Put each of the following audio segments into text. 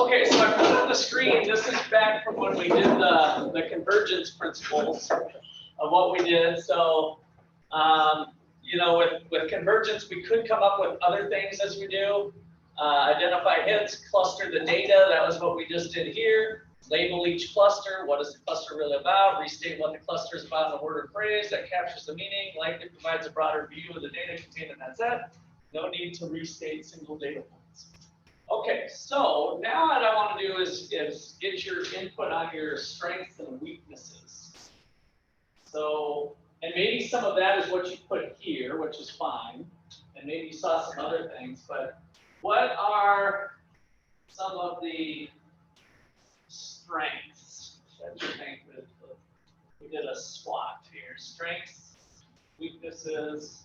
Okay, so I put on the screen, this is back from when we did the convergence principles of what we did. So, you know, with convergence, we could come up with other things as we do. Identify hits, cluster the data, that was what we just did here. Label each cluster, what is the cluster really about? Restate what the cluster is about in a word or phrase that captures the meaning, likely provides a broader view of the data contained in that set. No need to restate single data points. Okay, so now what I want to do is get your input on your strengths and weaknesses. So, and maybe some of that is what you put here, which is fine. And maybe you saw some other things, but what are some of the strengths that you think that we did a SWOT here? Strengths, weaknesses,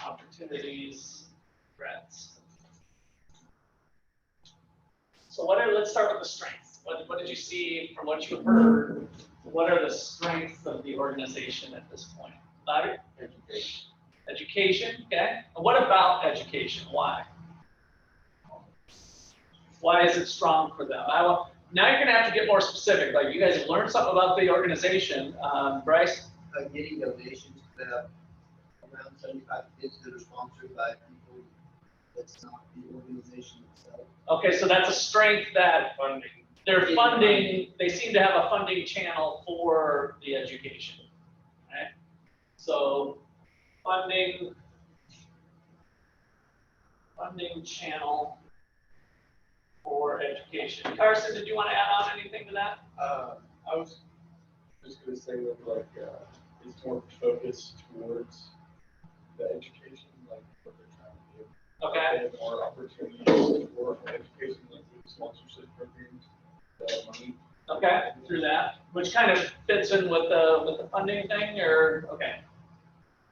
opportunities, threats. So let's start with the strengths. What did you see from what you heard? What are the strengths of the organization at this point? Larry? Education. Education, okay. And what about education? Why? Why is it strong for them? Now you're going to have to get more specific. Like you guys have learned something about the organization. Bryce? Getting donations to that around 75 kids that are sponsored by people that's not the organization itself. Okay, so that's a strength that Funding. they're funding, they seem to have a funding channel for the education. Okay? So funding channel for education. Carson, did you want to add on anything to that? I was just going to say that it's more focused towards the education, like what they're trying to do. Okay. They have more opportunities for education, like with sponsorship programs, money. Okay, through that, which kind of fits in with the funding thing, or okay.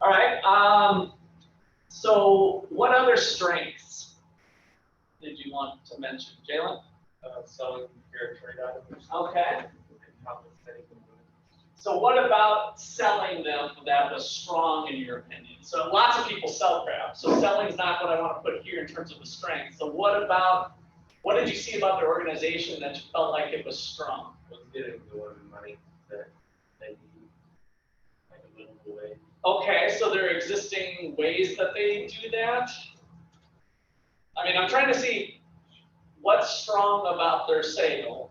All right. So what other strengths did you want to mention, Jalen? Selling fair trade items. Okay. And compensating them. So what about selling them that was strong in your opinion? So lots of people sell crap. So selling is not what I want to put here in terms of the strength. So what did you see about their organization that you felt like it was strong? Was getting the money that they need, like a little way. Okay, so there are existing ways that they do that. I mean, I'm trying to see what's strong about their sale.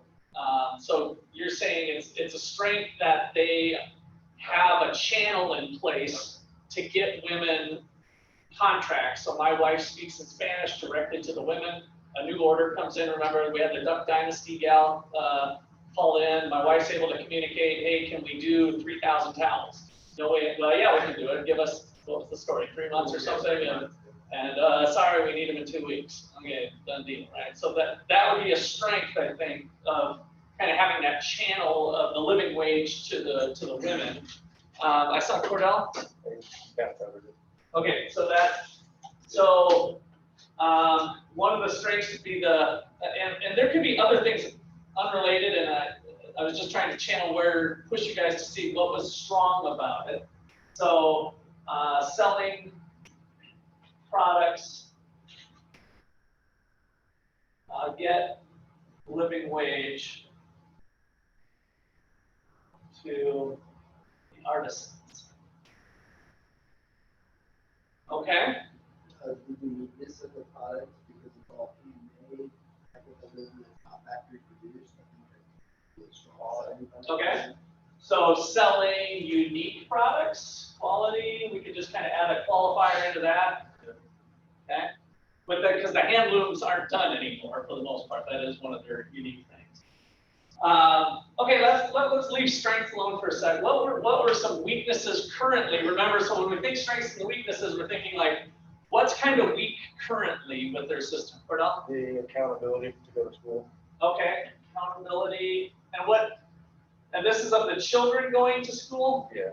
So you're saying it's a strength that they have a channel in place to get women contracts. So my wife speaks in Spanish directly to the women. A new order comes in. Remember, we had the Duck Dynasty gal call in. My wife's able to communicate, hey, can we do 3,000 towels? No way. Well, yeah, we can do it. Give us, what was the story, 3 months or something? And sorry, we need them in 2 weeks. Okay, done deal, right? So that would be a strength, I think, of kind of having that channel of the living wage to the women. I saw Cordell. Okay, so one of the strengths would be and there could be other things unrelated, and I was just trying to push you guys to see what was strong about it. So selling products, get living wage to the artisans. Okay. The uniqueness of the product, because it's all handmade, like with the business, it's not factory produced. I think it's strong. Okay. So selling unique products, quality, we could just kind of add a qualifier into that. Okay. But because the hand looms aren't done anymore for the most part, that is one of their unique things. Okay, let's leave strengths alone for a sec. What were some weaknesses currently? Remember, so when we think strengths and weaknesses, we're thinking like, what's kind of weak currently with their system? Cordell? The accountability to go to school. Okay, accountability, and this is of the children going to school? Yeah,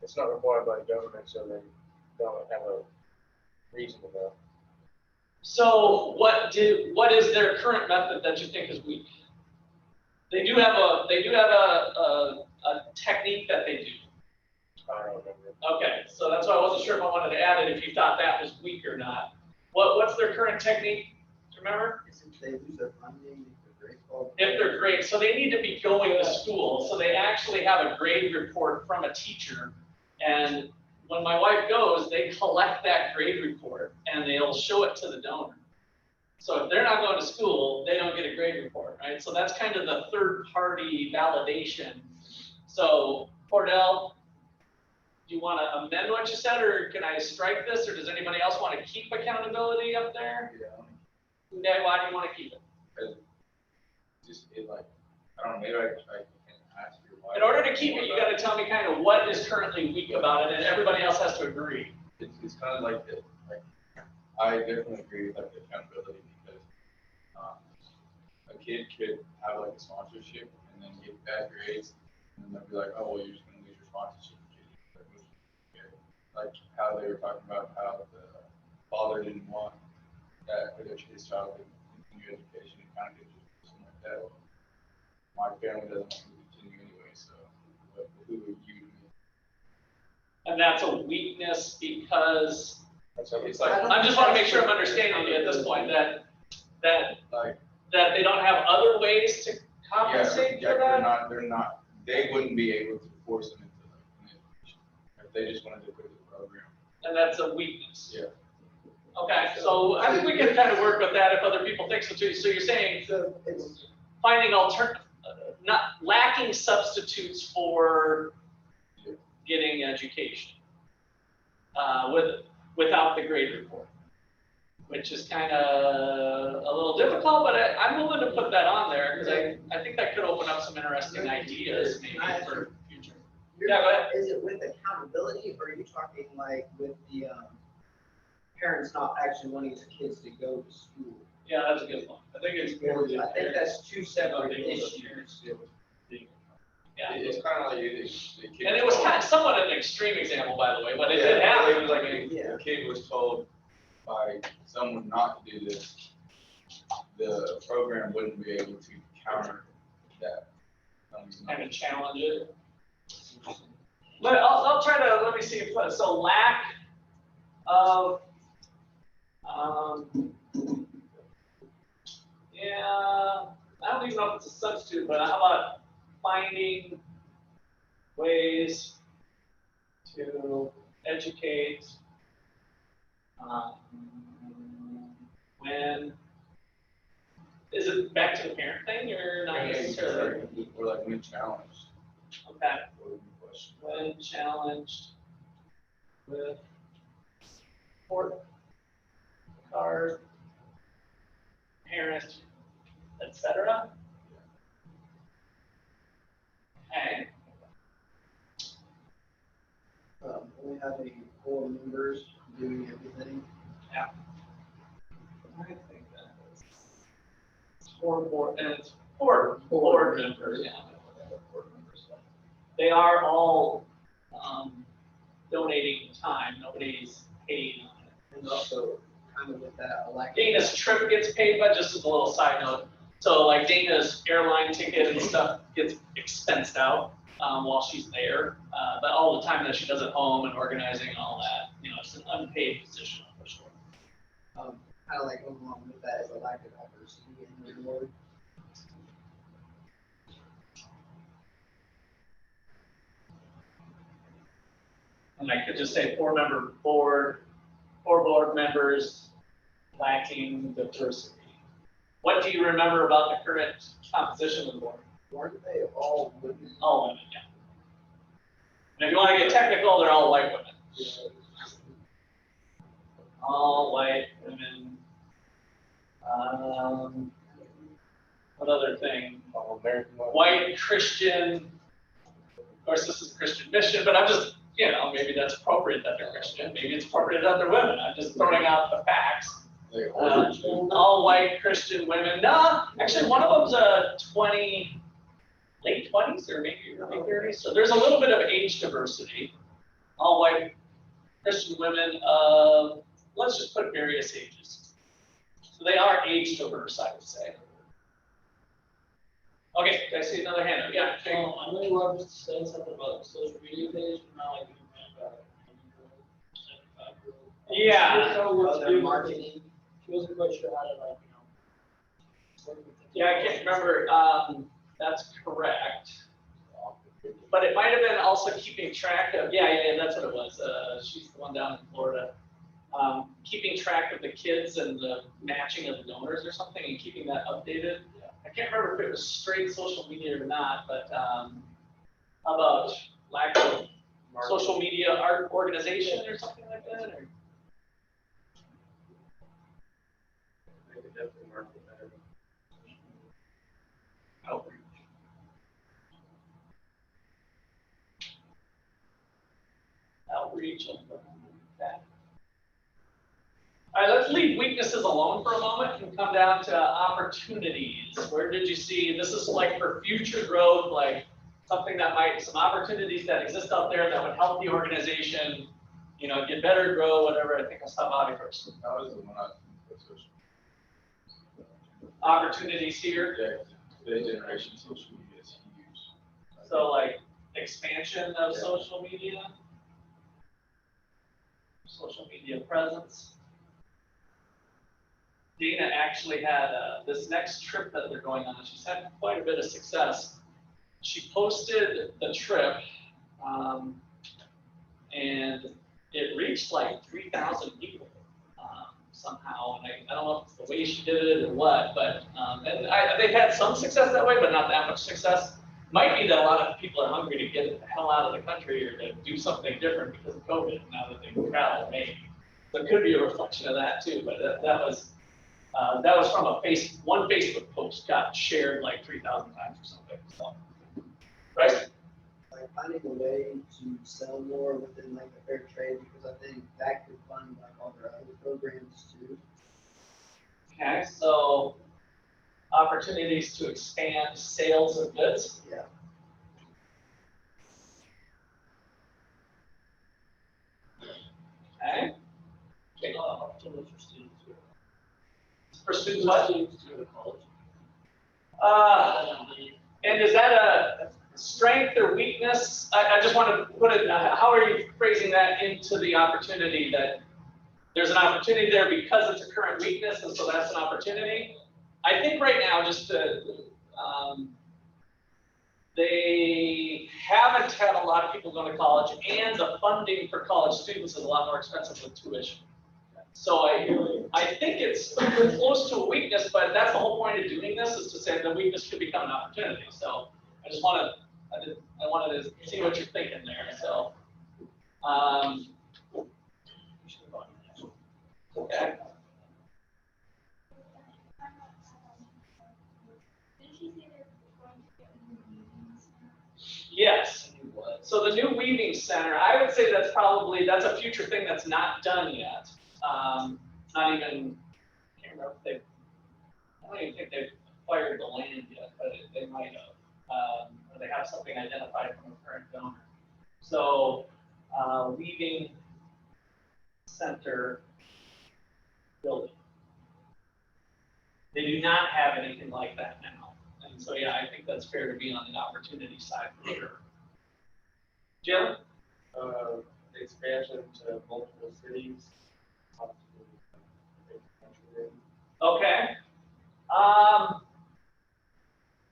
it's not required by the government, so they don't have a reason to go. So what is their current method that you think is weak? They do have a technique that they do. I don't remember. Okay, so that's why I wasn't sure if I wanted to add it if you thought that was weak or not. What's their current technique? Do you remember? If they lose their funding, if their grades fall. If they're grade, so they need to be going to school, so they actually have a grade report from a teacher. And when my wife goes, they collect that grade report and they'll show it to the donor. So if they're not going to school, they don't get a grade report, right? So that's kind of the third party validation. So Cordell, do you want to amend what you said, or can I strike this, or does anybody else want to keep accountability up there? Yeah. Okay, why do you want to keep it? Just, it like, I don't know, maybe I can ask your wife. In order to keep it, you got to tell me kind of what is currently weak about it, and everybody else has to agree. It's kind of like, I definitely agree with like the accountability because, a kid could have like a sponsorship and then get bad grades, and then they'll be like, oh, well, you're just gonna lose your sponsorship. Like how they were talking about how the father didn't want that for his child to continue education and kind of get something like that. My family doesn't want to continue anyway, so who would you do? And that's a weakness because It's like, I just want to make sure I'm understanding you at this point that like, they don't have other ways to compensate for that. they're not, they wouldn't be able to force them into like, education if they just wanted to quit the program. And that's a weakness. Yeah. Okay, so I think we can kind of work with that if other people think so too. So you're saying So it's, finding not lacking substitutes for getting education without the grade report, which is kind of a little difficult, but I'm willing to put that on there because I think that could open up some interesting ideas maybe for future. Yeah, go ahead. Is it with accountability, or are you talking like with the parents not actually wanting their kids to go to school? Yeah, that's a good one. I think it's more. I think that's two separate issues. Yeah. It's kind of like the kid. And it was kind of somewhat an extreme example, by the way, but it did happen. It was like the kid was told by someone not to do this, the program wouldn't be able to counter that. Kind of challenge it. But I'll try to, let me see, so lack of, yeah, I don't even know if it's a substitute, but how about finding ways to educate when, is it back to the parent thing or not necessarily? Or like when challenged. Okay. Or when questioned. When challenged with report card, parent, etc. Okay. Only having 4 members doing everything. Yeah. I think that is 4 board, and it's 4 board members. Yeah. They are all donating time. Nobody's paid on it. And also kind of with that election. Dana's trip gets paid, but just as a little side note. So like Dana's airline ticket and stuff gets expensed out while she's there. But all the time that she does at home and organizing and all that, you know, it's an unpaid position for sure. Kind of like going along with that is a lack of diversity in the board. And I could just say 4-member board, 4 board members lacking diversity. What do you remember about the current composition of the board? Weren't they all women? All women, yeah. And if you want to get technical, they're all white women. All white women. What other thing? White Christian. Of course, this is Christian mission, but I'm just, you know, maybe that's appropriate that they're Christian. Maybe it's appropriate that they're women. I'm just throwing out the facts. All white Christian women. No, actually, one of them's a late 20s or maybe early 30s. So there's a little bit of age diversity. All white Christian women of, let's just put various ages. So they are age diverse, I would say. Okay, I see another hand up. Yeah. I really love to say something about the social media page, but not like Yeah. Other marketing. She wasn't quite sure how to, like, Yeah, I can't remember. That's correct. But it might have been also keeping track of, yeah, that's what it was. She's the one down in Florida. Keeping track of the kids and the matching of the donors or something and keeping that updated. I can't remember if it was straight social media or not, but how about lack of social media art organization or something like that? Or? They could definitely market better. Outreach. Outreach and that. All right, let's leave weaknesses alone for a moment and come down to opportunities. Where did you see, this is like for future growth, like something that might, some opportunities that exist out there that would help the organization, you know, get better, grow, whatever. I think I'll stop Bobby first. That was the one I was social. Opportunities here. Yeah, today's generation, social media is huge. So like expansion of social media presence. Dana actually had this next trip that they're going on. She's had quite a bit of success. She posted the trip, and it reached like 3,000 people somehow. And I don't know if it's the way she did it or what, but they've had some success that way, but not that much success. Might be that a lot of people are hungry to get the hell out of the country or to do something different because of COVID now that they can travel, maybe. So it could be a reflection of that too, but that was from one Facebook post got shared like 3,000 times or something. So, right? Like finding a way to sell more within like a fair trade, because I think that could fund like all their other programs too. Okay, so opportunities to expand sales of goods. Yeah. Okay. Opportunities for students. For students, what? Students to go to college. And is that a strength or weakness? I just want to put it, how are you phrasing that into the opportunity that there's an opportunity there because it's a current weakness, and so that's an opportunity? I think right now, just to, they haven't had a lot of people going to college, and the funding for college students is a lot more expensive than tuition. So I think it's close to a weakness, but that's the whole point of doing this, is to say the weakness could become an opportunity. So I just wanted to see what you're thinking there. So okay. Yes. So the new weaving center, I would say that's a future thing that's not done yet. Not even, I can't remember if I don't even think they've acquired the land yet, but they might have. Or they have something identified from a current donor. So weaving center building. They do not have anything like that now. And so, yeah, I think that's fair to be on the opportunity side for sure. Jim? Expansion to multiple cities. Okay.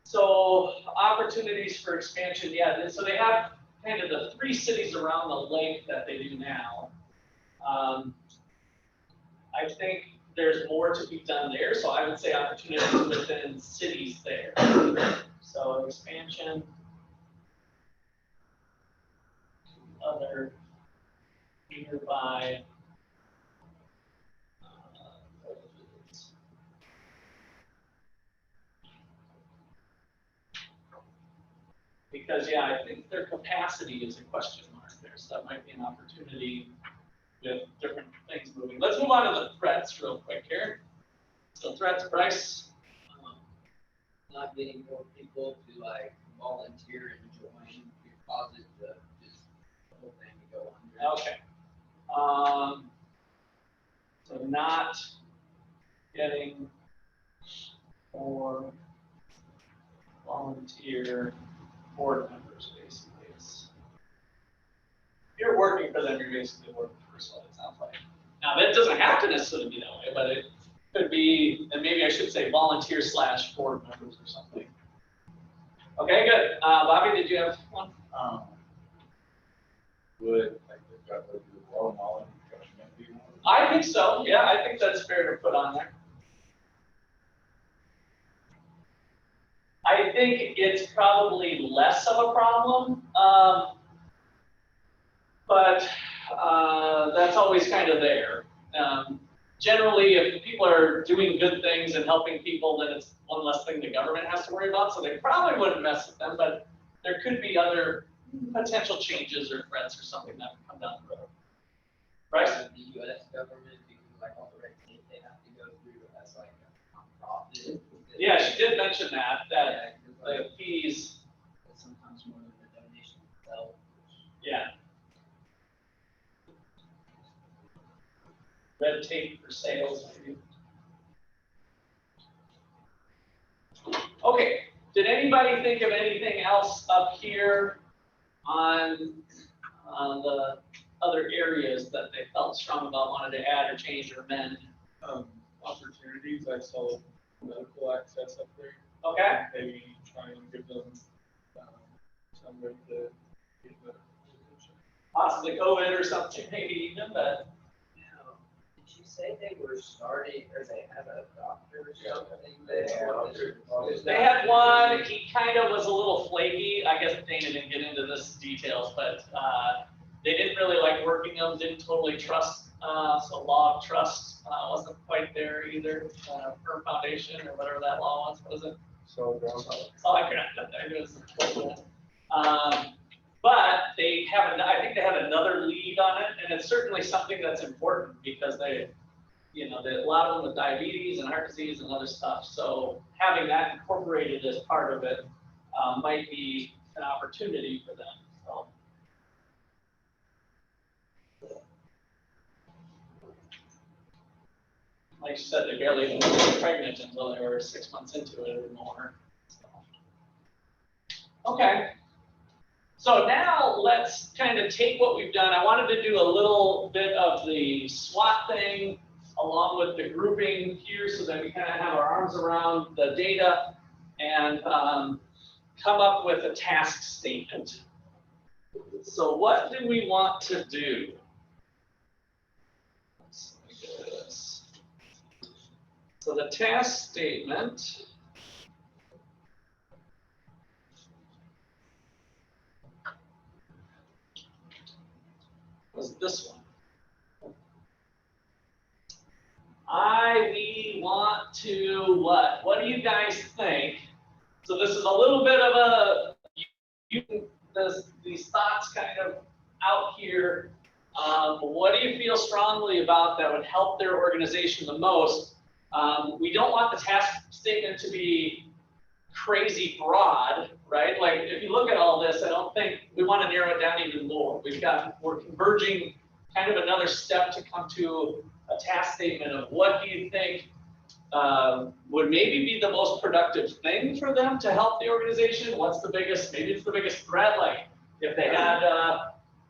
So opportunities for expansion, yeah. So they have kind of the 3 cities around the lake that they do now. I think there's more to be done there, so I would say opportunities within cities there. So expansion, other nearby because, yeah, I think their capacity is a question mark there, so that might be an opportunity with different things moving. Let's move on to the threats real quick here. So threats, Bryce. Not getting more people to like volunteer and join your cause it to just the whole thing to go under. Okay. So not getting more volunteer board members, basically. If you're working for them, you're basically working for someone, it sounds like. Now, that doesn't have to necessarily be that way, but Could be, and maybe I should say volunteer / board members or something. Okay, good. Bobby, did you have one? Would, like, they've got the role model government be one? I think so. Yeah, I think that's fair to put on there. I think it's probably less of a problem, but that's always kind of there. Generally, if people are doing good things and helping people, then it's one less thing the government has to worry about, so they probably wouldn't mess with them, but there could be other potential changes or threats or something that would come down the road. Right? The US government, because like all the red tape they have to go through as like a nonprofit. Yeah, she did mention that Yeah, 'cause, the like, fees, it's sometimes more than the donation itself. yeah. Red tape for sales, maybe. Okay, did anybody think of anything else up here on the other areas that they felt strong about, wanted to add or change or amend? Opportunities, I saw medical access up there. Okay, Maybe try and give them some way to get better attention. possibly COVID or something, maybe even, but Now, did you say they were starting, or they had a doctor or Yeah. something Yeah, there? doctor. they had one. He kind of was a little flaky. I guess Dana didn't get into this details, but they didn't really like working them, didn't totally trust. So law of trust wasn't quite there either. Per foundation or whatever that law was, was it? So, That's all I could but they have, I think they have another lead on it, and it's certainly something that's important because they, you know, a lot of them with diabetes and heart disease and other stuff. So having that incorporated as part of it might be an opportunity for them. So. Like you said, they barely even got pregnant until they were 6 months into it or more. So. Okay. So now let's kind of take what we've done. I wanted to do a little bit of the SWOT thing along with the grouping here so that we kind of have our arms around the data and come up with a task statement. So what do we want to do? Let's look at this. So the task statement was this one. We want to what? What do you guys think? So this is a little bit of a, these thoughts kind of out here. What do you feel strongly about that would help their organization the most? We don't want the task statement to be crazy broad, right? Like if you look at all this, I don't think we want to narrow it down even more. We're converging kind of another step to come to a task statement of what do you think would maybe be the most productive thing for them to help the organization? What's the biggest, maybe it's the biggest threat, like if they had,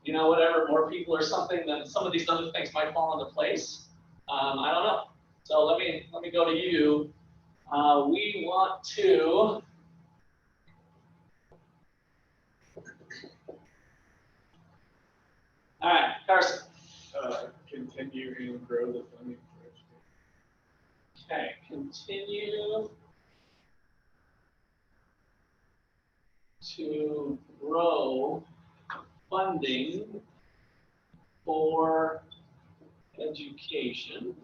you know, whatever, more people or something, then some of these other things might fall into place. I don't know. So let me go to you. We want to all right, Carson. Continue and grow the funding for education. Okay, continue to grow funding for education.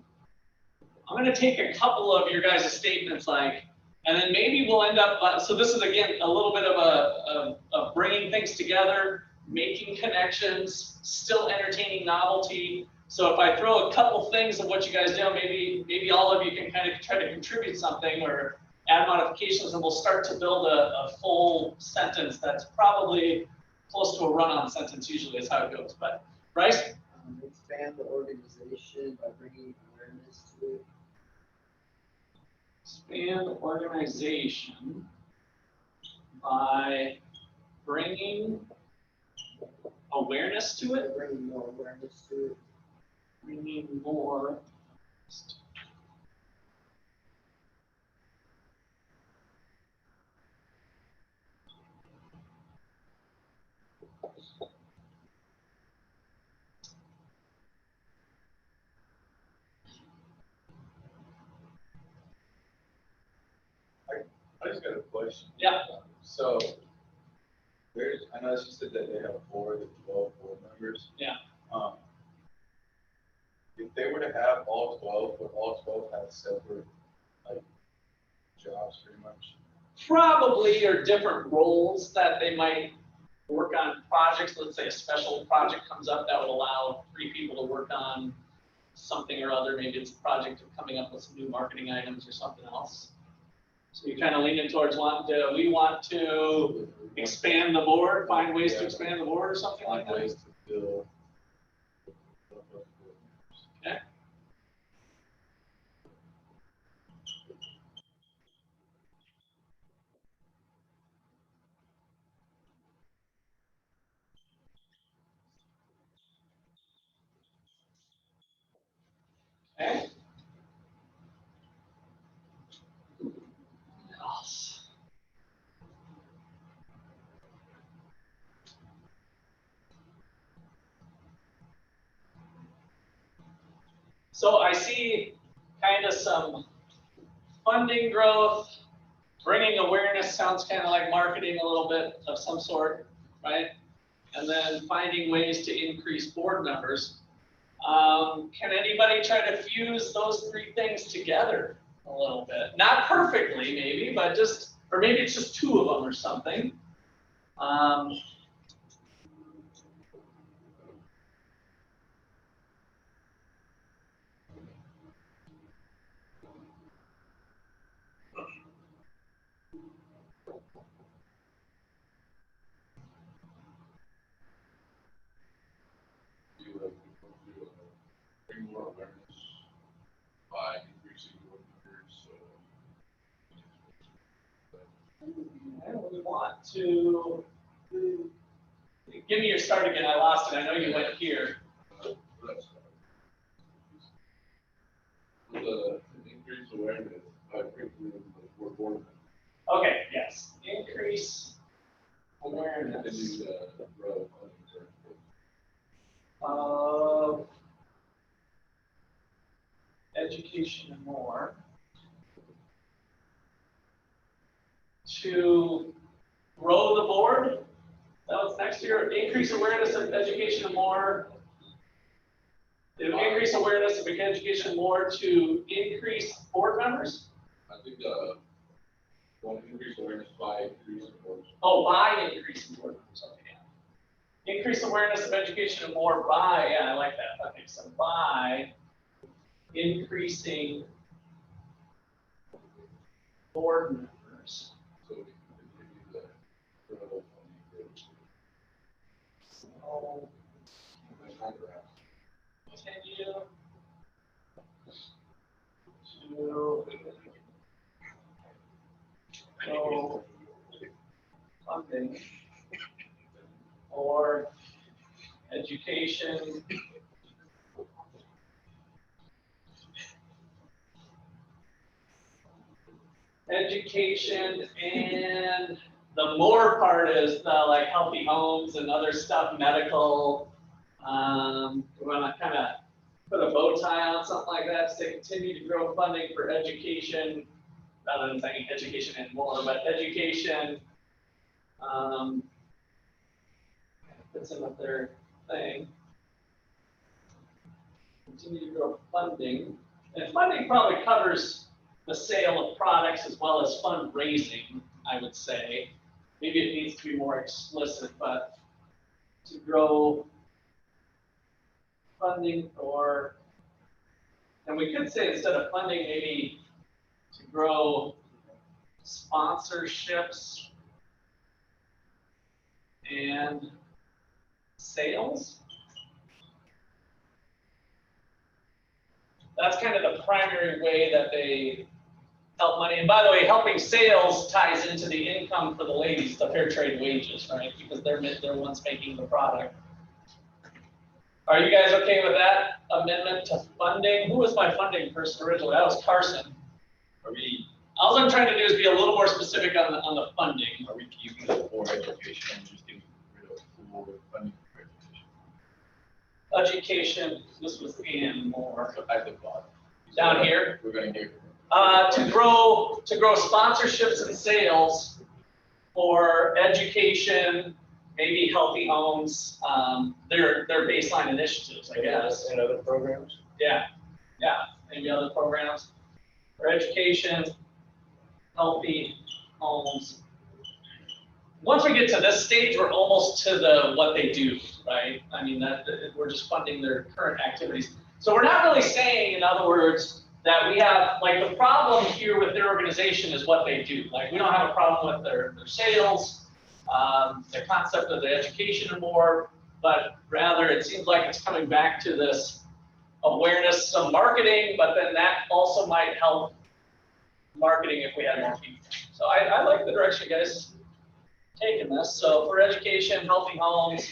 I'm going to take a couple of your guys' statements, like, and then maybe we'll end up. So this is again a little bit of bringing things together, making connections, still entertaining novelty. So if I throw a couple things of what you guys do, maybe all of you can kind of try to contribute something or add modifications, and we'll start to build a full sentence that's probably close to a run-on sentence. Usually is how it goes. But Bryce. Expand the organization by bringing awareness to it. Expand organization by bringing awareness to it. Bringing more awareness to it. Bringing more just got a question. Yeah. So, I know she said that they have 12 board members. Yeah. If they were to have all 12, would all 12 have separate, like, jobs pretty much? Probably are different roles that they might work on projects. Let's say a special project comes up that would allow 3 people to work on something or other. Maybe it's a project of coming up with some new marketing items or something else. So you kind of lean in towards we want to expand the board, find ways to expand the board or something like Find that. ways to fill. Okay. Okay. What else? So I see kind of some funding growth, bringing awareness sounds kind of like marketing a little bit of some sort, right? And then finding ways to increase board members. Can anybody try to fuse those 3 things together a little bit? Not perfectly, maybe, but just, or maybe it's just 2 of them or something. Bring more awareness by increasing board members, And we want to, give me your start again, I lost it, I know you went here. The increased awareness by bringing more board members. Okay, yes, increase awareness Continue to grow. of education and more to grow the board. That was next year. Increase awareness of education and more. To increase awareness of education and more to increase board members. I think want to increase awareness by increasing board. Oh, by increasing board members. Okay, yeah. Increase awareness of education and more by, yeah, I like that. Okay, so by increasing board members. So we can continue the growth on the grid. So continue to grow funding for education and the more part is the like healthy homes and other stuff, medical. We want to kind of put a bow tie on something like that to continue to grow funding for education, rather than saying education and more, but education. Fits in with their thing. Continue to grow funding, and funding probably covers the sale of products as well as fundraising, I would say. Maybe it needs to be more explicit, but to grow funding for, and we could say instead of funding, maybe to grow sponsorships and sales. That's kind of the primary way that they help money. And by the way, helping sales ties into the income for the ladies, the fair trade wages, right? Because they're the ones making the product. Are you guys okay with that amendment to funding? Who was my funding person originally? That was Carson. All I'm trying to do is be a little more specific on the funding. Are we keeping the for education and just getting rid of for funding for education? Education, this was and more. At the bottom. Down here? We're going to get to grow sponsorships and sales for education, maybe healthy homes, their baseline initiatives, I guess. And other programs? Yeah, maybe other programs for education, healthy homes. Once we get to this stage, we're almost to the what they do, right? I mean, we're just funding their current activities. So we're not really saying, in other words, that we have, like, the problem here with their organization is what they do. Like, we don't have a problem with their sales, the concept of the education and more, but rather it seems like it's coming back to this awareness, some marketing, but then that also might help marketing if we had more people. So I like the direction you guys taking this. So for education, healthy homes,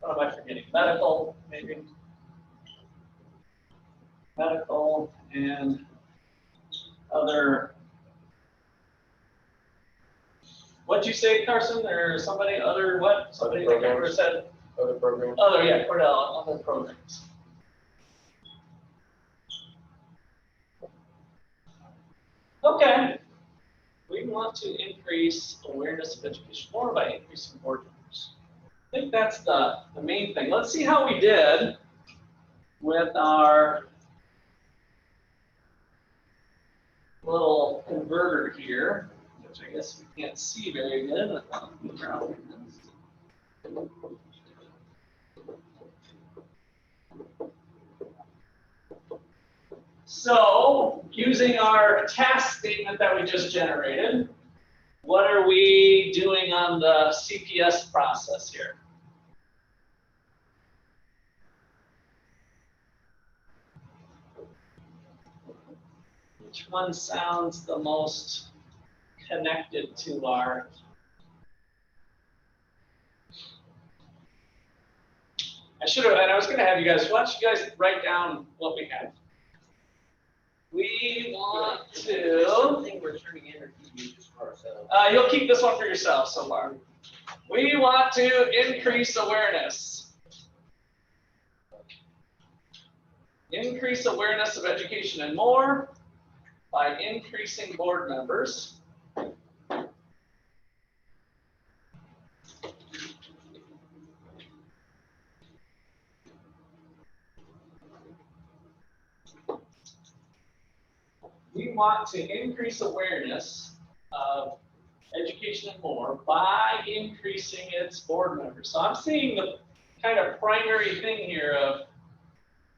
what am I forgetting? Medical, maybe. Medical and other. What'd you say, Carson? There's somebody other what? Somebody Other programs. said. Other programs? Other, yeah, Cordell, other programs. Okay. We want to increase awareness of education more by increasing board members. I think that's the main thing. Let's see how we did with our little converter here, which I guess we can't see very good. So, using our task statement that we just generated, what are we doing on the CPS process here? Which one sounds the most connected to our? I should have, and I was going to have you guys, why don't you guys write down what we have? We want to. Something we're turning in or keeping just for ourselves. You'll keep this one for yourself so far. We want to increase awareness. Increase awareness of education and more by increasing board members. We want to increase awareness of education and more by increasing its board members. So I'm seeing the kind of primary thing here of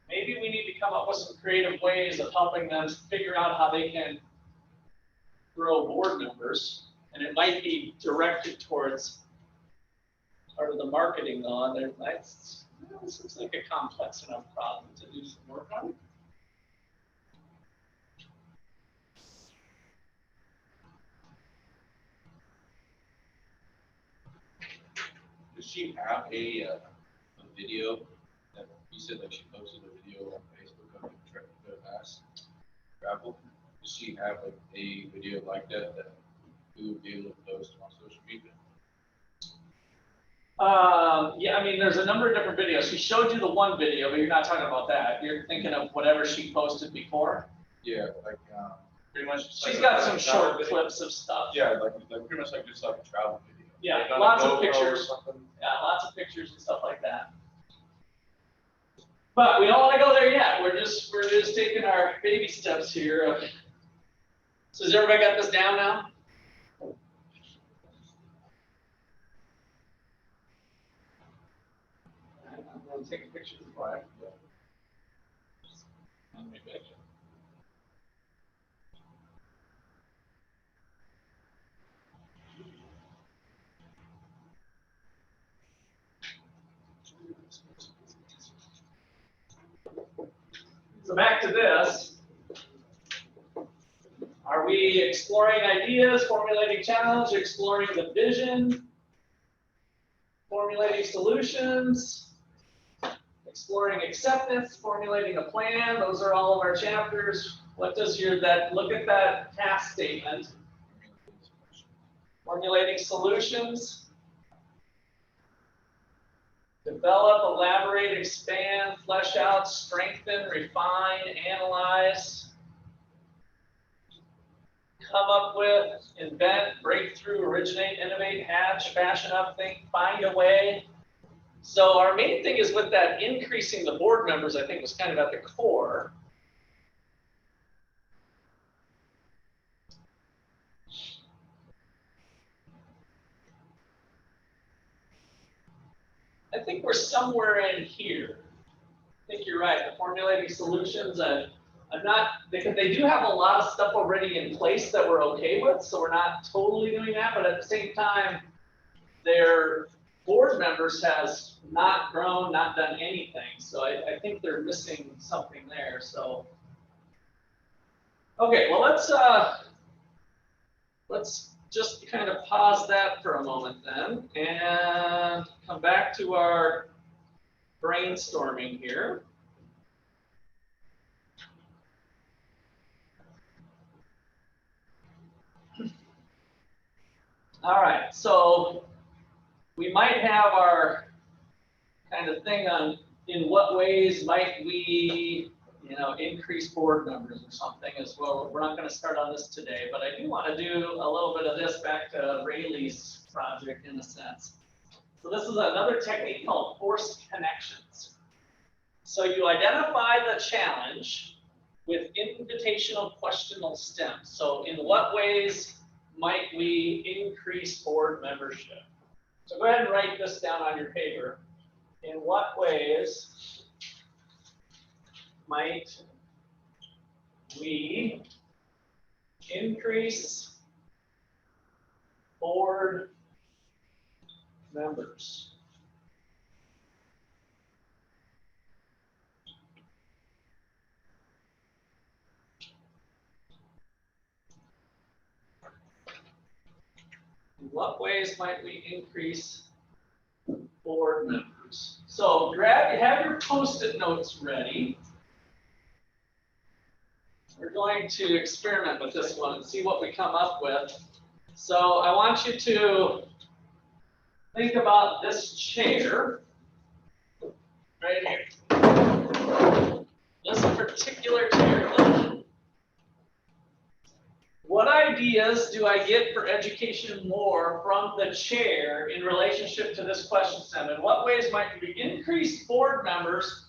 maybe we need to come up with some creative ways of helping them figure out how they can grow board members. And it might be directed towards part of the marketing on there. This looks like a complex enough problem to do some work on. Does she have a video that you said that she posted a video on Facebook of the mass travel? Does she have like a video like that that we would be able to post on social media? Yeah, I mean, there's a number of different videos. She showed you the one video, but you're not talking about that. You're thinking of whatever she posted before. Yeah, like pretty much. She's got some short clips of stuff. Yeah, like pretty much like just like a travel video. Yeah, like on lots a of GoPro pictures. or something. Yeah, lots of pictures and stuff like that. But we don't want to go there yet. We're just taking our baby steps here. So has everybody got this down now? I'm going to take a picture before I forget. So back to this. Are we exploring ideas, formulating challenge, exploring the vision, formulating solutions, exploring acceptance, formulating a plan? Those are all of our chapters. What does look at that task statement. Formulating solutions. Develop, elaborate, expand, flesh out, strengthen, refine, analyze. come up with, invent, break through, originate, innovate, hatch, fashion up, think, find a way. So our main thing is with that increasing the board members, I think was kind of at the core. I think we're somewhere in here. I think you're right. The formulating solutions, I'm not, because they do have a lot of stuff already in place that we're okay with, so we're not totally doing that, but at the same time, their board members has not grown, not done anything, so I think they're missing something there, so. Okay, well, let's just kind of pause that for a moment then, and come back to our brainstorming here. All right, so we might have our kind of thing on in what ways might we, increase board members or something as well. We're not going to start on this today, but I do want to do a little bit of this back to Rayleigh's project in a sense. So this is another technique called forced connections. So you identify the challenge with invitational questional stems. So in what ways might we increase board membership? So go ahead and write this down on your paper. In what ways might we increase board members? In what ways might we increase board members? So have your Post-it notes ready. We're going to experiment with this one and see what we come up with. So I want you to think about this chair right here. This particular chair. What ideas do I get for education more from the chair in relationship to this question stem? In what ways might we increase board members,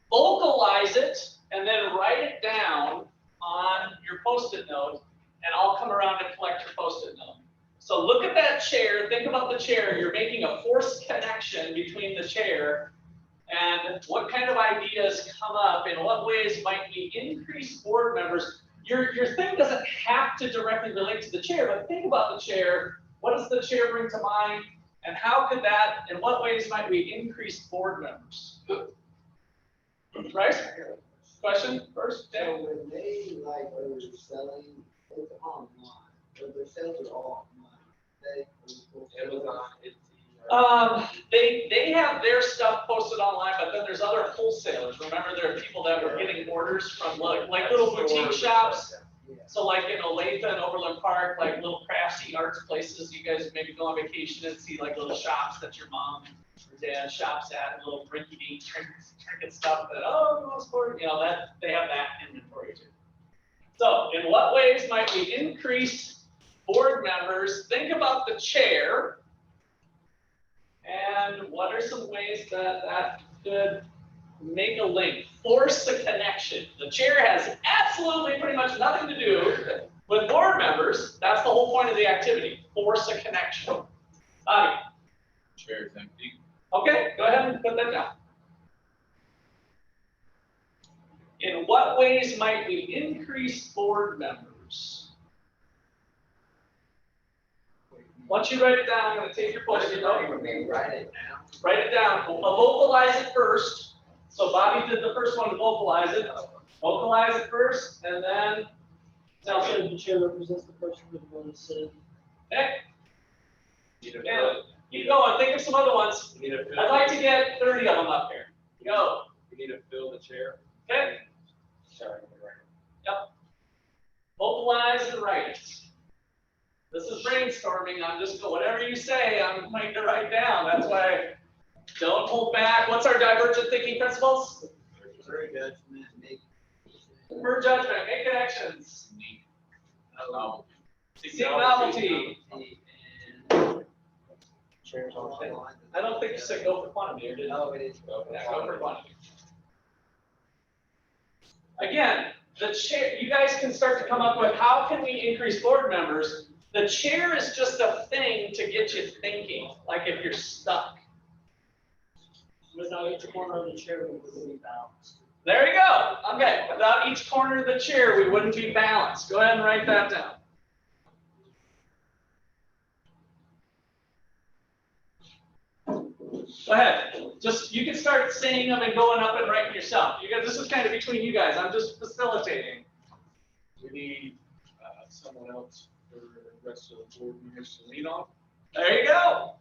vocalize it, and then write it down on your Post-it note, and I'll come around and collect your Post-it note. So look at that chair, think about the chair, you're making a forced connection between the chair, and what kind of ideas come up, in what ways might we increase board members? Your thing doesn't have to directly relate to the chair, but think about the chair. What does the chair bring to mind? And how could that, in what ways might we increase board members? Right? Question first? So when they are selling, it's online, but their sales are all online. They have their stuff posted online, but then there's other wholesalers. Remember, there are people that were getting orders from like little boutique shops. So like in Olathe and Overland Park, like little crafty arts places, you guys maybe go on vacation and see like little shops that your mom or dad shops at, and little rinky-dink trinket stuff that, that they have that inventory too. So in what ways might we increase board members? Think about the chair. And what are some ways that could make a link, force a connection? The chair has absolutely pretty much nothing to do with board members. That's the whole point of the activity, force a connection. Chair is empty. Okay, go ahead and put that down. In what ways might we increase board members? Once you write it down, I'm going to take your Post-it note. Write it down. Write it down. Vocalize it first. So Bobby did the first one to vocalize it. Vocalize it first, and then tell me. The chair represents the person who wants to sit. Okay. Yeah. Keep going. Think of some other ones. I'd like to get 30 of them up here. Go. You need to fill the chair. Okay. Sorry. Yep. Vocalize and write. This is brainstorming. I'm just whatever you say, I'm going to write down. That's why don't hold back. What's our divergent thinking principles? Convergent, make connections. Seek novelty. And Chairs on the table. I don't think you said go for quantity, or did you? no, it is. Yeah, go for quantity. Again, the chair, you guys can start to come up with how can we increase board members? The chair is just a thing to get you thinking, like if you're stuck. Without each corner of the chair, we would be balanced. There you go. Okay, without each corner of the chair, we wouldn't be balanced. Go ahead and write that down. Go ahead. Just, you can start saying them and going up and writing yourself. You guys, this is kind of between you guys. I'm just facilitating. We need someone else for the rest of the board members to lean on. There you go.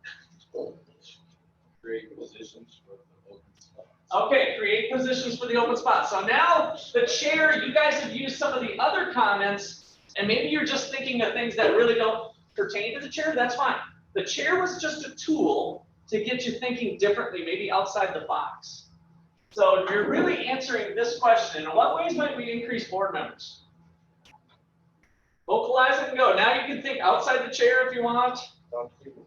Create positions for the open spots. Okay, create positions for the open spot. So now the chair, you guys have used some of the other comments, and maybe you're just thinking of things that really don't pertain to the chair. That's fine. The chair was just a tool to get you thinking differently, maybe outside the box. So you're really answering this question: in what ways might we increase board members? Vocalize it and go. Now you can think outside the chair if you want. Talk to people